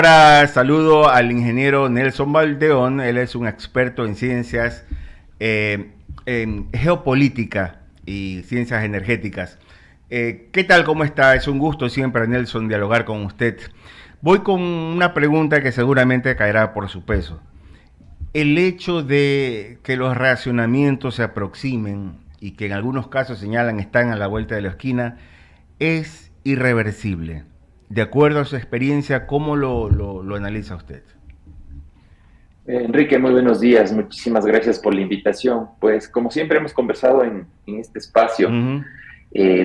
Ahora saludo al ingeniero Nelson Valdeón. Él es un experto en ciencias, en geopolítica y ciencias energéticas. ¿Qué tal? ¿Cómo está? Es un gusto siempre, Nelson, dialogar con usted. Voy con una pregunta que seguramente caerá por su peso. El hecho de que los racionamientos se aproximen y que en algunos casos señalan están a la vuelta de la esquina es irreversible. De acuerdo a su experiencia, ¿cómo lo analiza usted? Enrique, muy buenos días. Muchísimas gracias por la invitación. Pues como siempre hemos conversado en este espacio, Ujú.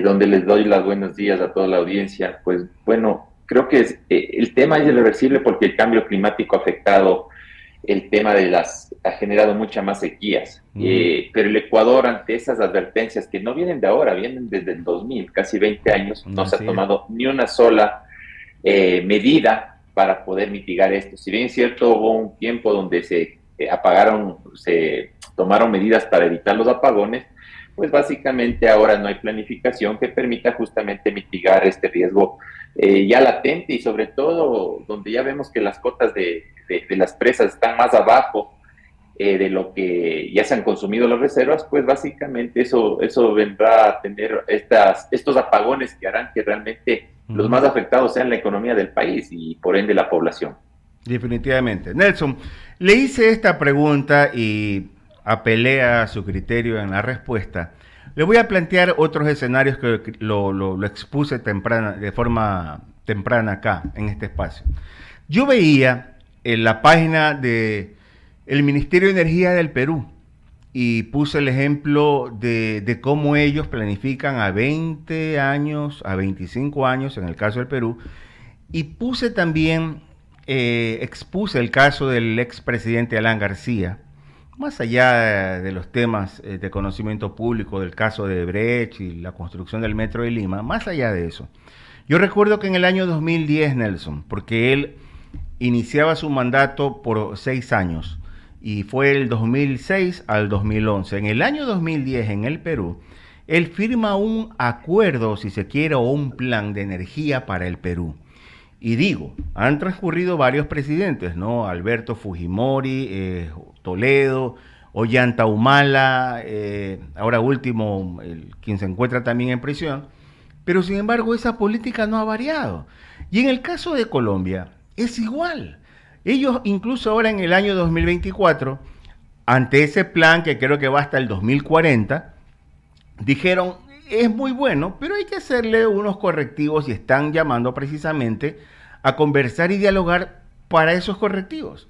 donde les doy los buenos días a toda la audiencia, pues bueno, creo que el tema es irreversible porque el cambio climático ha afectado el tema ha generado muchas más sequías. Ujú. Pero el Ecuador, ante esas advertencias que no vienen de ahora, vienen desde el 2000, casi 20 años, no se ha Así es. tomado ni una sola medida para poder mitigar esto. Si bien es cierto, hubo un tiempo donde se apagaron, se tomaron medidas para evitar los apagones, pues básicamente ahora no hay planificación que permita justamente mitigar este riesgo ya latente y sobre todo donde ya vemos que las cotas de las presas están más abajo de lo que ya se han consumido las reservas, pues básicamente eso vendrá a tener estos apagones que harán que realmente los Ujú. más afectados sean la economía del país y por ende la población. Definitivamente. Nelson, le hice esta pregunta y apelé a su criterio en la respuesta. Le voy a plantear otros escenarios que lo expuse de forma temprana acá, en este espacio. Yo veía en la página de el Ministerio de Energía del Perú y puse el ejemplo de cómo ellos planifican a 20 años, a 25 años, en el caso del Perú, y puse también, expuse el caso del expresidente Alan García, más allá de los temas de conocimiento público del caso de Brecht y la construcción del metro de Lima, más allá de eso. Yo recuerdo que en el año 2010, Nelson, porque él iniciaba su mandato por 6 años y fue el 2006 al 2011. En el año 2010 en el Perú, él firma un acuerdo, si se quiere, o un plan de energía para el Perú. Y digo, han transcurrido varios presidentes, ¿no? Alberto Fujimori, Toledo, Ollanta Humala, ahora último, quien se encuentra también en prisión. Pero sin embargo, esa política no ha variado. Y en el caso de Colombia, es igual. Ellos, incluso ahora en el año 2024, ante ese plan que creo que va hasta el 2040, dijeron, es muy bueno, pero hay que hacerle unos correctivos y están llamando precisamente a conversar y dialogar para esos correctivos.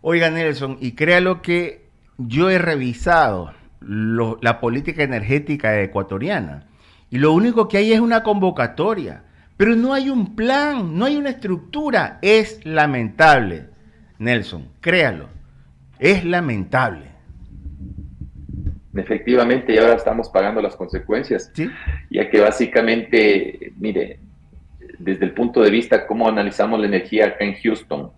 Oiga, Nelson, y créalo que yo he revisado la política energética ecuatoriana y lo único que hay es una convocatoria, pero no hay un plan, no hay una estructura. Es lamentable, Nelson, créalo, es lamentable. Efectivamente, y ahora estamos pagando las consecuencias, ¿Sí? ya que básicamente, mire, desde el punto de vista cómo analizamos la energía acá en Houston,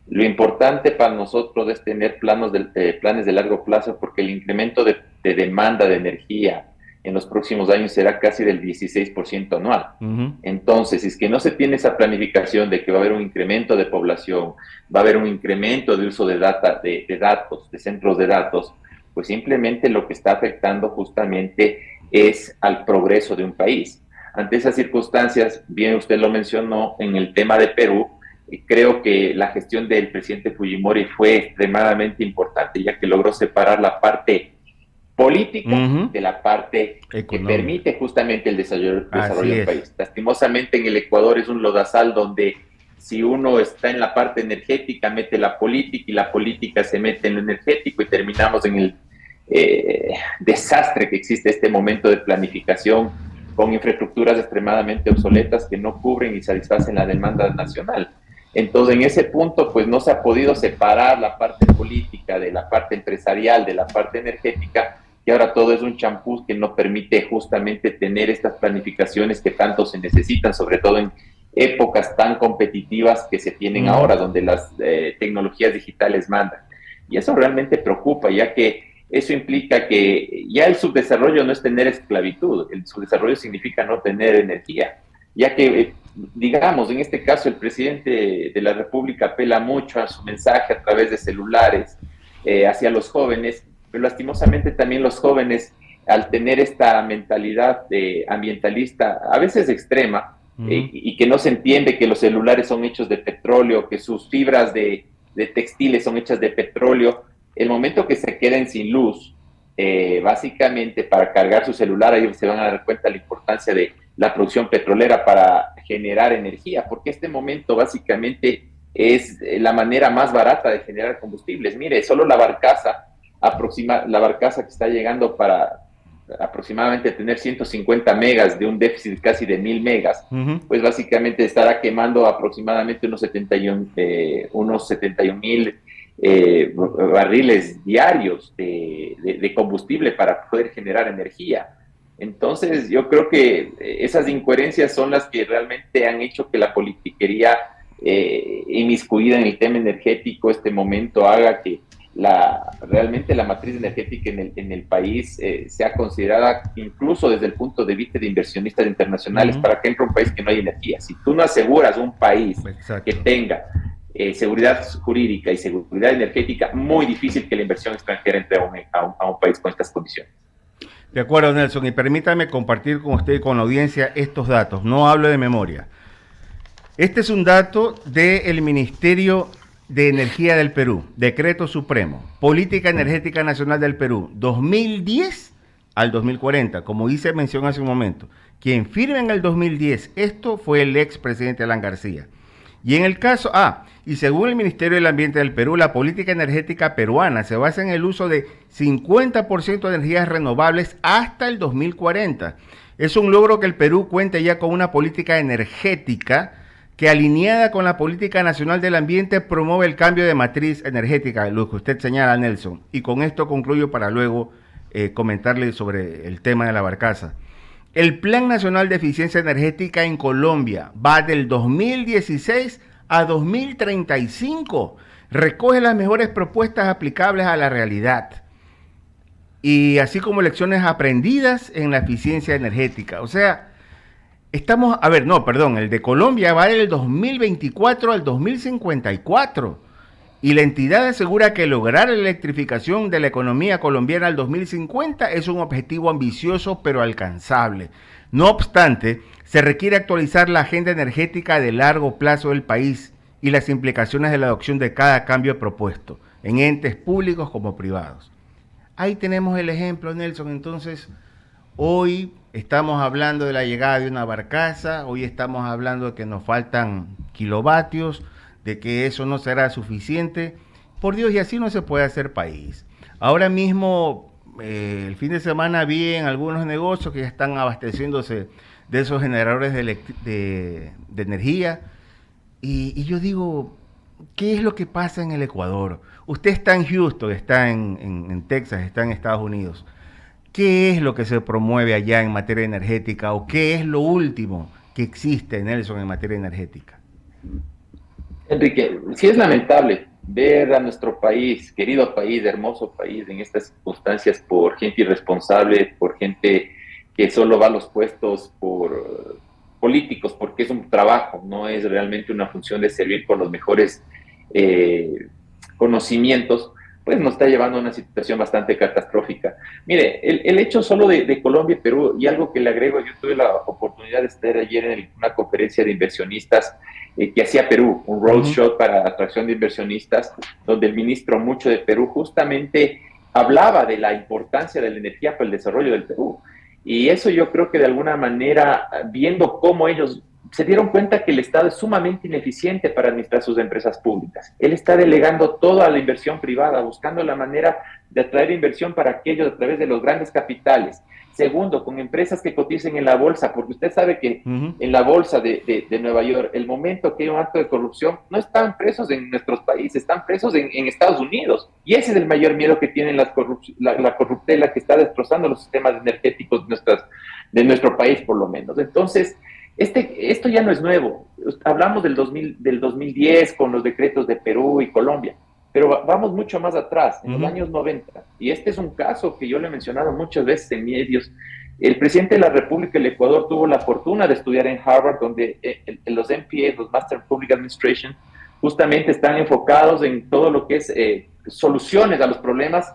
lo importante para nosotros es tener planes de largo plazo porque el incremento de demanda de energía en los próximos años será casi del 16% anual. Uh -huh. Entonces, si es que no se tiene esa planificación de que va a haber un incremento de población, va a haber un incremento de uso de datos, de centros de datos, pues simplemente lo que está afectando justamente es al progreso de un país. Ante esas circunstancias, bien usted lo mencionó en el tema de Perú, creo que la gestión del presidente Fujimori fue extremadamente importante, ya que logró separar la parte Uh política -huh. de la parte que Económica. permite justamente el desarrollo Así del es. país. Lastimosamente en el Ecuador es un lodazal donde si uno está en la parte energética, mete la política y la política se mete en lo energético y terminamos en el desastre que existe este momento de planificación con infraestructuras extremadamente obsoletas que no cubren y satisfacen la demanda nacional. Entonces, en ese punto, pues no se ha podido separar la parte política de la parte empresarial, de la parte energética, y ahora todo es un champús que no permite justamente tener estas planificaciones que tanto se necesitan, sobre todo en épocas tan competitivas que se Uh tienen -huh. ahora, donde las tecnologías digitales mandan. Y eso realmente preocupa, ya que eso implica que ya el subdesarrollo no es tener esclavitud, el subdesarrollo significa no tener energía, ya que digamos, en este caso el presidente de la República apela mucho a su mensaje a través de celulares hacia los jóvenes, pero lastimosamente también los jóvenes, al tener esta mentalidad ambientalista, a veces extrema, Ujú. y que no se entiende que los celulares son hechos de petróleo, que sus fibras de textiles son hechas de petróleo, el momento que se queden sin luz, básicamente para cargar su celular, ahí se van a dar cuenta de la importancia de la producción petrolera para generar energía, porque este momento básicamente es la manera más barata de generar combustibles. Mire, solo la barcaza que está llegando para aproximadamente tener 150 megas de un déficit casi de 1000 megas, Ujú. pues básicamente estará quemando aproximadamente unos 71 mil barriles diarios de combustible para poder generar energía. Entonces, yo creo que esas incoherencias son las que realmente han hecho que la politiquería inmiscuida en el tema energético este momento haga que realmente la matriz energética en el país sea considerada incluso desde el punto de vista de inversionistas internacionales. Ujú. ¿Para qué entra un país que no hay energía? Si tú no aseguras un país que Exacto. tenga seguridad jurídica y seguridad energética, muy difícil que la inversión extranjera entre a un país con estas condiciones. De acuerdo, Nelson, y permítame compartir con usted y con la audiencia estos datos. No hablo de memoria. Este es un dato del Ministerio de Energía del Perú, Decreto Supremo, Política Energética Nacional del Perú, 2010 al 2040, como hice mención hace un momento. Quien firma en el 2010 esto fue el expresidente Alan García. Y en el caso, y según el Ministerio del Ambiente del Perú, la política energética peruana se basa en el uso de 50% de energías renovables hasta el 2040. Es un logro que el Perú cuente ya con una política energética que, alineada con la política nacional del ambiente, promueve el cambio de matriz energética, lo que usted señala, Nelson. Y con esto concluyo para luego comentarle sobre el tema de la barcaza. El Plan Nacional de Eficiencia Energética en Colombia va del 2016 a 2035. Recoge las mejores propuestas aplicables a la realidad, y así como lecciones aprendidas en la eficiencia energética. O sea, estamos, a ver, no, perdón, el de Colombia va del 2024 al 2054. Y la entidad asegura que lograr la electrificación de la economía colombiana al 2050 es un objetivo ambicioso pero alcanzable. No obstante, se requiere actualizar la agenda energética de largo plazo del país y las implicaciones de la adopción de cada cambio propuesto, en entes públicos como privados. Ahí tenemos el ejemplo, Nelson. Entonces, hoy estamos hablando de la llegada de una barcaza, hoy estamos hablando de que nos faltan kilovatios, de que eso no será suficiente. Por Dios, y así no se puede hacer país. Ahora mismo, el fin de semana vi en algunos negocios que ya están abasteciéndose de esos generadores de energía. Y yo digo, ¿qué es lo que pasa en el Ecuador? Usted está en Houston, está en Texas, está en Estados Unidos. ¿Qué es lo que se promueve allá en materia energética, o qué es lo último que existe, Nelson, en materia energética? Enrique, sí es lamentable ver a nuestro país, querido país, hermoso país, en estas circunstancias por gente irresponsable, por gente que solo va a los puestos por políticos, porque es un trabajo, no es realmente una función de servir con los mejores eh, conocimientos, pues nos está llevando a una situación bastante catastrófica. Mire, el hecho solo de Colombia y Perú, y algo que le agrego, yo tuve la oportunidad de estar ayer en una conferencia de inversionistas que hacía Perú, un Ujú. roadshow para atracción de inversionistas, donde el ministro mucho de Perú justamente hablaba de la importancia de la energía para el desarrollo del Perú. Y eso yo creo que de alguna manera, viendo cómo ellos se dieron cuenta que el Estado es sumamente ineficiente para administrar sus empresas públicas. Él está delegando toda la inversión privada, buscando la manera de atraer inversión para aquellos a través de los grandes capitales. Segundo, con empresas que coticen en la bolsa, porque usted sabe que Ujú. en la bolsa de Nueva York, el momento que hay un acto de corrupción, no están presos en nuestros países, están presos en Estados Unidos. Y ese es el mayor miedo que tienen la corruptela que está destrozando los sistemas energéticos de nuestro país, por lo menos. Entonces, esto ya no es nuevo. Hablamos del 2010 con los decretos de Perú y Colombia, pero vamos mucho más atrás, en los Ujú. años 90. Y este es un caso que yo le he mencionado muchas veces en medios, El presidente de la República del Ecuador tuvo la fortuna de estudiar en Harvard, donde los MPA, los Master of Public Administration, justamente están enfocados en todo lo que es soluciones a los problemas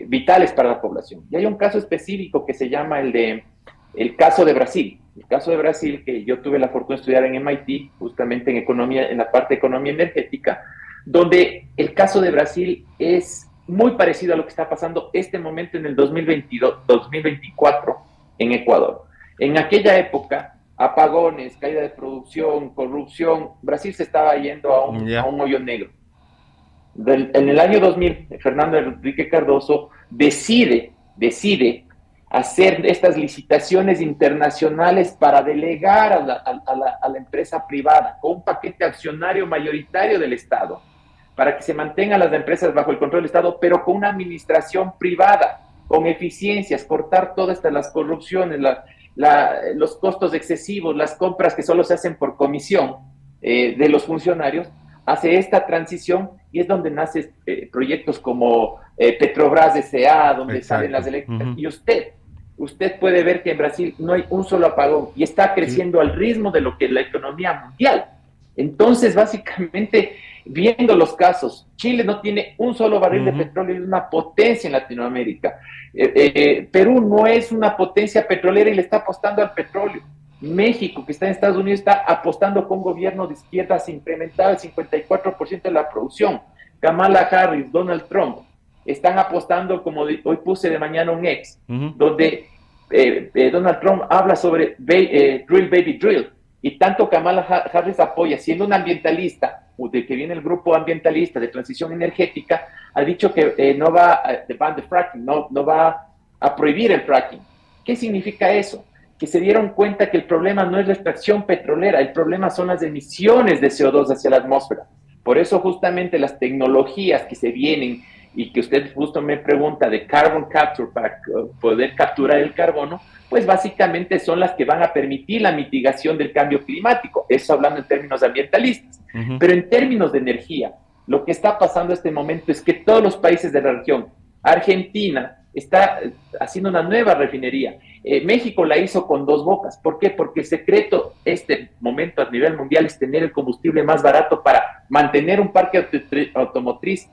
vitales para la población. Y hay un caso específico que se llama el caso de Brasil. El caso de Brasil, que yo tuve la fortuna de estudiar en MIT, justamente en economía, en la parte de economía energética, donde el caso de Brasil es muy parecido a lo que está pasando este momento en el 2022-2024 en Ecuador. En aquella época, apagones, caída de producción, corrupción, Brasil se estaba yendo a un hoyo negro. En el año 2000, Fernando Enrique Cardoso decide hacer estas licitaciones internacionales para delegar a la empresa privada con un paquete accionario mayoritario del Estado, para que se mantengan las empresas bajo el control del Estado, pero con una administración privada, con eficiencias, cortar todas las corrupciones, los costos excesivos, las compras que solo se hacen por comisión de los funcionarios, hace esta transición y es donde nacen proyectos como Petrobras S.A., donde salen las eléctricas. Y usted puede ver que en Brasil no hay un solo apagón y está creciendo al ritmo de lo que es la economía mundial. Entonces, básicamente, viendo los casos, Chile no tiene un solo barril de petróleo y es una potencia en Latinoamérica. Perú no es una potencia petrolera y le está apostando al petróleo. México, que está en Estados Unidos, está apostando con gobierno de izquierda, se incrementaba el 54% de la producción. Kamala Harris, Donald Trump, están apostando, como hoy puse de mañana un ex, donde Donald Trump habla sobre Drill Baby Drill, y tanto Kamala Harris apoya, siendo un ambientalista, de que viene el grupo ambientalista de transición energética, ha dicho que no va a fracking, no va a prohibir el fracking. ¿Qué significa eso? Que se dieron cuenta que el problema no es la extracción petrolera, el problema son las emisiones de CO2 hacia la atmósfera. Por eso justamente las tecnologías que se vienen y que usted justo me pregunta de carbon capture para poder capturar el carbono, pues básicamente son las que van a permitir la mitigación del cambio climático. Eso hablando en términos ambientalistas. Pero en términos de energía, lo que está pasando en este momento es que todos los países de la región, Argentina está haciendo una nueva refinería. México la hizo con dos bocas. ¿Por qué? Porque el secreto este momento a nivel mundial es tener el combustible más barato para mantener un parque automotriz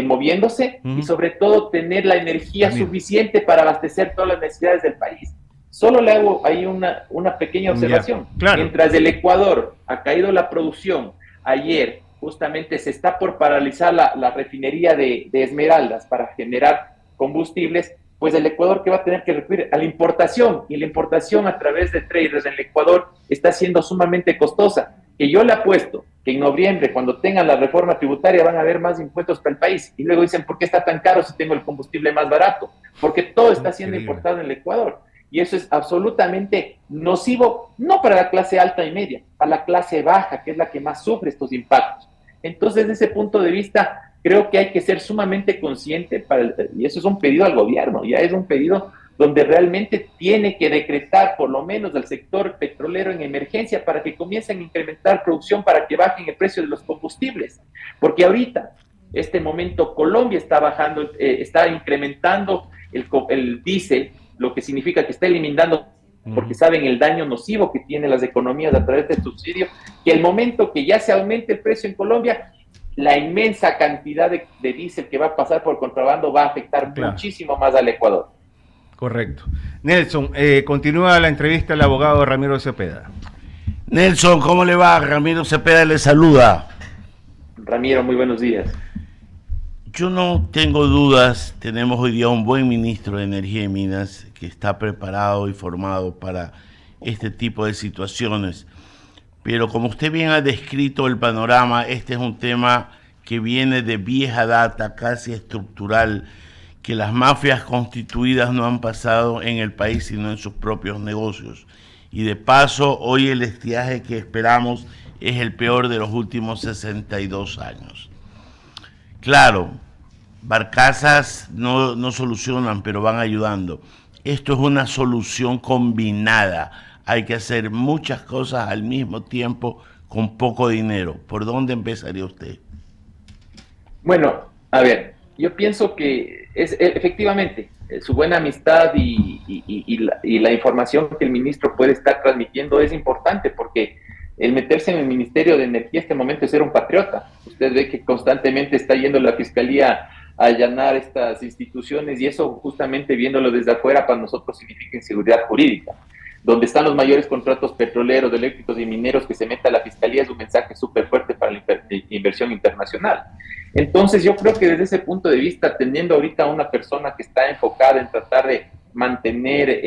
moviéndose y sobre todo tener la energía suficiente para abastecer todas las necesidades del país. Solo le hago ahí una pequeña observación. Claro. Mientras el Ecuador ha caído la producción, ayer justamente se está por paralizar la refinería de Esmeraldas para generar combustibles, pues el Ecuador que va a tener que recurrir a la importación, y la importación a través de traders en el Ecuador está siendo sumamente costosa, que yo le apuesto que en noviembre, cuando tengan la reforma tributaria, van a haber más impuestos para el país, y luego dicen, ¿por qué está tan caro si tengo el combustible más barato? Porque todo está siendo importado en el Ecuador, y eso es absolutamente nocivo, no para la clase alta y media, para la clase baja, que es la que más sufre estos impactos. Entonces, desde ese punto de vista, creo que hay que ser sumamente consciente, y eso es un pedido al gobierno, ya es un pedido donde realmente tiene que decretar por lo menos al sector petrolero en emergencia para que comiencen a incrementar producción, para que bajen el precio de los combustibles. Porque ahorita, este momento, Colombia está bajando, está incrementando el diésel, lo que significa que está eliminando, porque saben el daño nocivo que tienen las economías a través de este subsidio, que el momento que ya se aumente el precio en Colombia, la inmensa cantidad de diésel que va a pasar por contrabando va a afectar muchísimo más al Ecuador. Correcto. Nelson, continúa la entrevista al abogado Ramiro Cepeda. Nelson, ¿cómo le va? Ramiro Cepeda le saluda. Ramiro, muy buenos días. Yo no tengo dudas, tenemos hoy día un buen ministro de Energía y Minas que está preparado y formado para este tipo de situaciones. Pero como usted bien ha descrito el panorama, este es un tema que viene de vieja data, casi estructural, que las mafias constituidas no han pasado en el país sino en sus propios negocios. Y de paso, hoy el estiaje que esperamos es el peor de los últimos 62 años. Claro, barcazas no solucionan, pero van ayudando. Esto es una solución combinada. Hay que hacer muchas cosas al mismo tiempo con poco dinero. ¿Por dónde empezaría usted? Bueno, a ver, yo pienso que efectivamente su buena amistad y la información que el ministro puede estar transmitiendo es importante, porque el meterse en el Ministerio de Energía en este momento es ser un patriota. Usted ve que constantemente está yendo la Fiscalía a allanar estas instituciones, y eso, justamente viéndolo desde afuera, para nosotros significa inseguridad jurídica. Donde están los mayores contratos petroleros, eléctricos y mineros, que se meta la Fiscalía es un mensaje súper fuerte para la inversión internacional. Entonces yo creo que desde ese punto de vista, teniendo ahorita una persona que está enfocada en tratar de mantener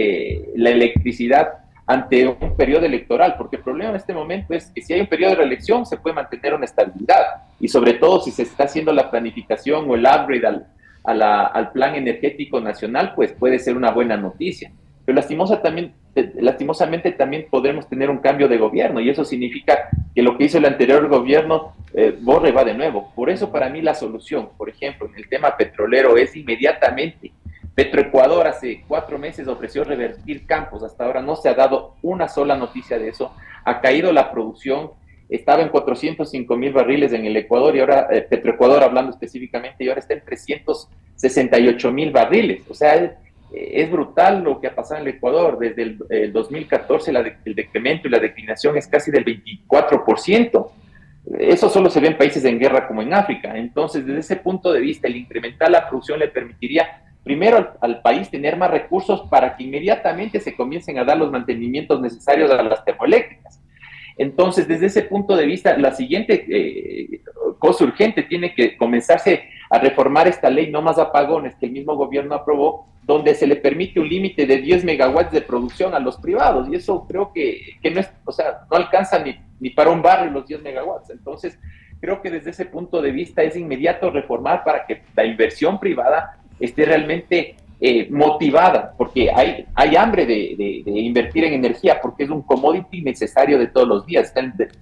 la electricidad ante un periodo electoral, porque el problema en este momento es que si hay un periodo de reelección se puede mantener una estabilidad, y sobre todo si se está haciendo la planificación o el upgrade al plan energético nacional, pues puede ser una buena noticia. Pero lastimosamente también podremos tener un cambio de gobierno, y eso significa que lo que hizo el anterior gobierno borra y va de nuevo. Por eso, para mí, la solución, por ejemplo, en el tema petrolero, es inmediatamente. Petroecuador hace 4 meses ofreció revertir campos, hasta ahora no se ha dado una sola noticia de eso. Ha caído la producción, estaba en 405,000 barriles en el Ecuador, y ahora, Petroecuador hablando específicamente, y ahora está en 368,000 barriles. O sea, es brutal lo que ha pasado en el Ecuador. Desde el 2014 el decremento y la declinación es casi del 24%. Eso solo se ve en países en guerra como en África. Entonces, desde ese punto de vista, el incrementar la producción le permitiría primero al país tener más recursos para que inmediatamente se comiencen a dar los mantenimientos necesarios a las termoeléctricas. Entonces, desde ese punto de vista, la siguiente cosa urgente tiene que comenzarse a reformar esta ley No Más Apagones, que el mismo gobierno aprobó, donde se le permite un límite de 10 megawatts de producción a los privados, y eso creo que no es, o sea, no alcanza ni para un barrio los 10 megawatts. Entonces, creo que desde ese punto de vista es inmediato reformar para que la inversión privada esté realmente motivada, porque hay hambre de invertir en energía, porque es un commodity necesario de todos los días.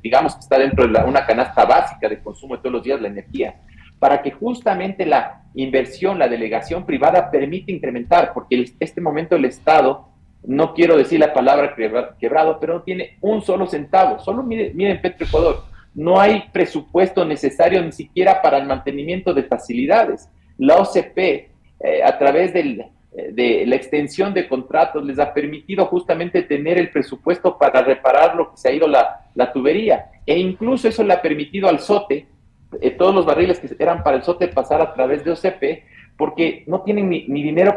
Digamos que está dentro de una canasta básica de consumo de todos los días, la energía, para que justamente la inversión, la delegación privada permita incrementar, porque en este momento el Estado, no quiero decir la palabra quebrado, pero no tiene un solo centavo. Solo miren Petroecuador, no hay presupuesto necesario ni siquiera para el mantenimiento de facilidades. La OCP, a través de la extensión de contratos, les ha permitido justamente tener el presupuesto para reparar lo que se ha ido la tubería, e incluso eso le ha permitido al SOTE, todos los barriles que eran para el SOTE, pasar a través de OCP, porque no tienen ni dinero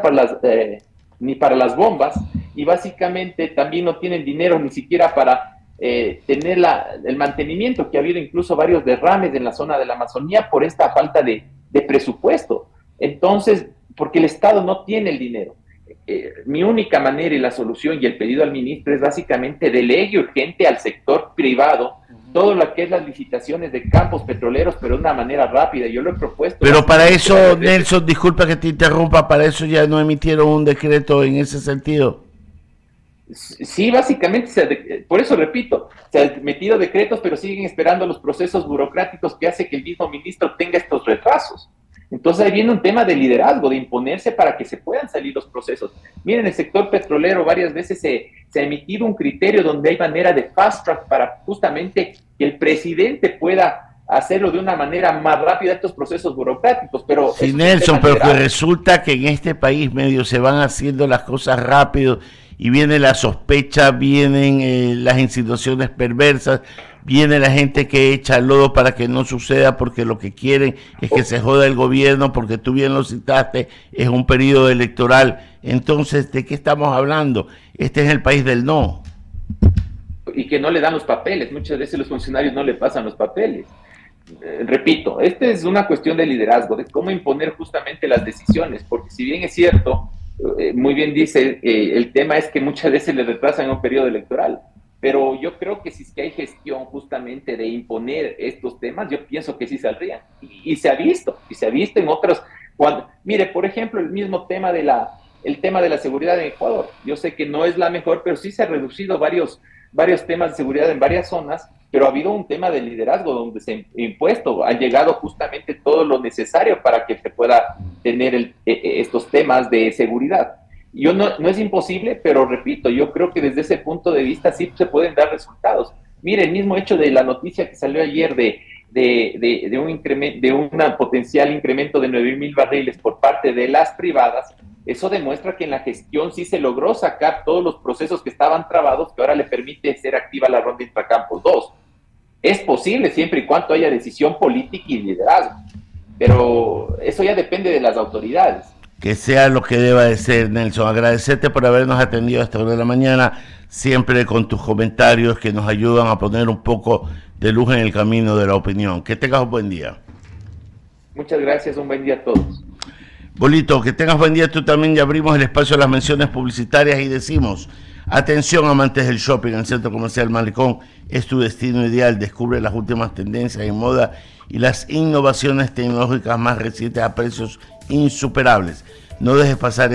ni para las bombas, y básicamente también no tienen dinero ni siquiera para tener el mantenimiento, que ha habido incluso varios derrames en la zona de la Amazonía por esta falta de presupuesto. Entonces, porque el Estado no tiene el dinero. Mi única manera y la solución y el pedido al ministro es básicamente delegue urgente al sector privado todo lo que es las licitaciones de campos petroleros, pero de una manera rápida. Yo lo he propuesto. Pero para eso, Nelson, disculpa que te interrumpa, para eso ya no emitieron un decreto en ese sentido. Sí, básicamente, por eso repito, se han metido decretos, pero siguen esperando los procesos burocráticos que hace que el mismo ministro tenga estos retrasos. Entonces ahí viene un tema de liderazgo, de imponerse para que se puedan salir los procesos. Miren, el sector petrolero varias veces se ha emitido un criterio donde hay manera de fast track para justamente que el presidente pueda hacerlo de una manera más rápida estos procesos burocráticos. Pero sí, Nelson, pero que resulta que en este país medio se van haciendo las cosas rápido, y viene la sospecha, vienen las insinuaciones perversas, viene la gente que echa el lodo para que no suceda, porque lo que quieren es que se joda el gobierno, porque tú bien lo citaste, es un periodo electoral. Entonces, ¿de qué estamos hablando? Este es el país del no. Y que no le dan los papeles, muchas veces los funcionarios no le pasan los papeles. Repito, esta es una cuestión de liderazgo, de cómo imponer justamente las decisiones, porque si bien es cierto, muy bien dice, el tema es que muchas veces le retrasan un periodo electoral, pero yo creo que si es que hay gestión justamente de imponer estos temas, yo pienso que sí saldrían, y se ha visto en otros, mire, por ejemplo, el mismo tema de la seguridad en Ecuador. Yo sé que no es la mejor, pero sí se ha reducido varios temas de seguridad en varias zonas, pero ha habido un tema de liderazgo donde se ha impuesto, ha llegado justamente todo lo necesario para que se pueda tener estos temas de seguridad. No es imposible, pero repito, yo creo que desde ese punto de vista sí se pueden dar resultados. Mire, el mismo hecho de la noticia que salió ayer de un potencial incremento de 9,000 barriles por parte de las privadas, eso demuestra que en la gestión sí se logró sacar todos los procesos que estaban trabados, que ahora le permite ser activa la ronda intracampos 2. Es posible siempre y cuando haya decisión política y liderazgo, pero eso ya depende de las autoridades. Que sea lo que deba de ser, Nelson. Agradecerte por habernos atendido a esta hora de la mañana, siempre con tus comentarios que nos ayudan a poner un poco de luz en el camino de la opinión. Que tengas un buen día. Muchas gracias, un buen día a todos. Bolito, que tengas buen día tú también. Ya abrimos el espacio a las menciones publicitarias y decimos: atención, amantes del shopping, el Centro Comercial Malecón es tu destino ideal. Descubre las últimas tendencias en moda y las innovaciones tecnológicas más recientes a precios insuperables. No dejes pasar